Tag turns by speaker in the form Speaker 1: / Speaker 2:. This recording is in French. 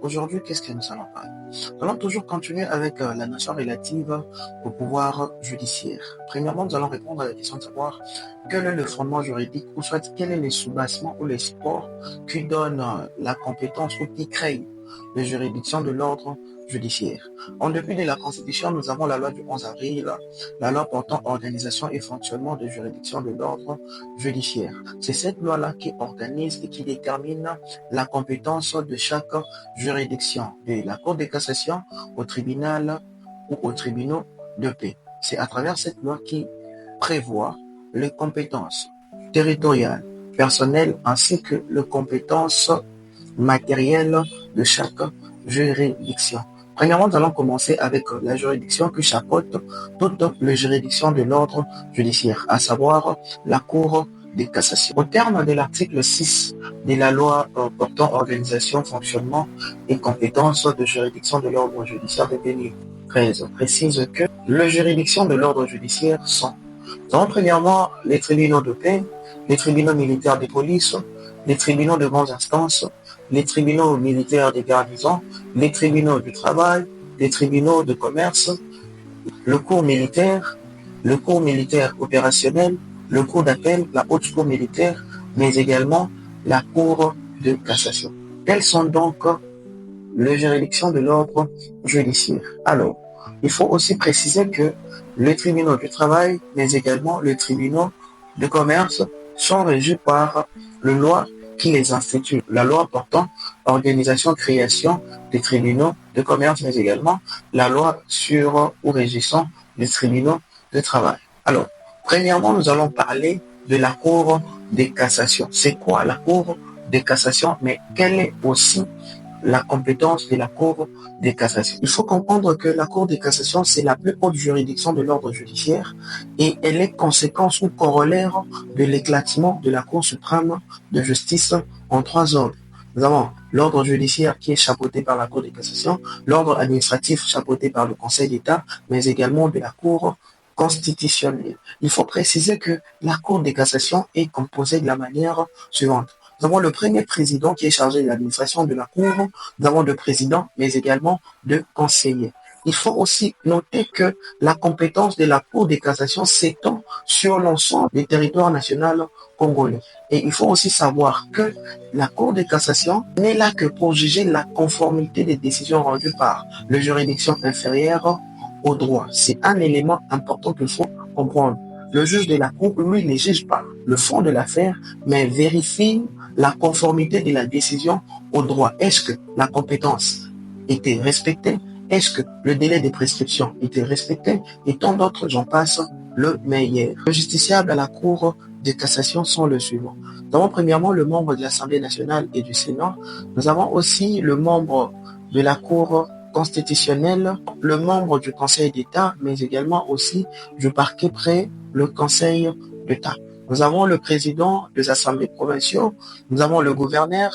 Speaker 1: Aujourd'hui, qu'est-ce que nous allons parler? Nous allons toujours continuer avec la notion relative au pouvoir judiciaire. Premièrement, nous allons répondre à la question de savoir quel est le fondement juridique ou soit quel est le soubassement ou les supports qui donnent la compétence ou qui créent les juridictions de l'ordre judiciaire. En dépit de la Constitution, nous avons la loi du 11 avril, la loi portant organisation et fonctionnement des juridictions de l'ordre judiciaire. C'est cette loi-là qui organise et qui détermine la compétence de chaque juridiction, de la Cour de cassation au tribunal ou aux tribunaux de paix. C'est à travers cette loi qui prévoit les compétences territoriales, personnelles, ainsi que les compétences matérielles de chaque juridiction. Premièrement, nous allons commencer avec la juridiction qui chapeaute toutes les juridictions de l'ordre judiciaire, à savoir la Cour de cassation. Au terme de l'article 6 de la loi portant organisation, fonctionnement et compétences de juridiction de l'ordre judiciaire de 2013 précise que les juridictions de l'ordre judiciaire sont premièrement les tribunaux de paix, les tribunaux militaires de police, les tribunaux de grandes instances, les tribunaux militaires des garnisons, les tribunaux du travail, les tribunaux de commerce, le cours militaire opérationnel, le cours d'appel, la haute cour militaire, mais également la cour de cassation. Quelles sont donc les juridictions de l'ordre judiciaire? Alors, il faut aussi préciser que les tribunaux du travail, mais également les tribunaux de commerce sont régis par la loi qui les institue, la loi portant organisation, création des tribunaux de commerce, mais également la loi sur ou régissant les tribunaux de travail. Alors, premièrement, nous allons parler de la Cour de cassation. C'est quoi la Cour de cassation? Mais quelle est aussi la compétence de la Cour de cassation? Il faut comprendre que la Cour de cassation, c'est la plus haute juridiction de l'ordre judiciaire et elle est conséquence ou corollaire de l'éclatement de la Cour suprême de justice en trois ordres. Nous avons l'ordre judiciaire qui est chapeauté par la Cour de cassation, l'ordre administratif chapeauté par le Conseil d'État, mais également de la Cour constitutionnelle. Il faut préciser que la Cour de cassation est composée de la manière suivante. Nous avons le premier président qui est chargé de l'administration de la Cour, nous avons deux présidents, mais également deux conseillers. Il faut aussi noter que la compétence de la Cour de cassation s'étend sur l'ensemble du territoire national congolais. Et il faut aussi savoir que la Cour de cassation n'est là que pour juger la conformité des décisions rendues par les juridictions inférieures au droit. C'est un élément important qu'il faut comprendre. Le juge de la Cour, lui, ne juge pas le fond de l'affaire, mais vérifie la conformité de la décision au droit. Est-ce que la compétence était respectée? Est-ce que le délai de prescription était respecté? Et tant d'autres, j'en passe le meilleur. Les justiciables à la Cour de cassation sont le suivant. Nous avons premièrement le membre de l'Assemblée nationale et du Sénat. Nous avons aussi le membre de la Cour constitutionnelle, le membre du Conseil d'État, mais également aussi du parquet près le Conseil d'État. Nous avons le président des assemblées provinciales, nous avons le gouverneur.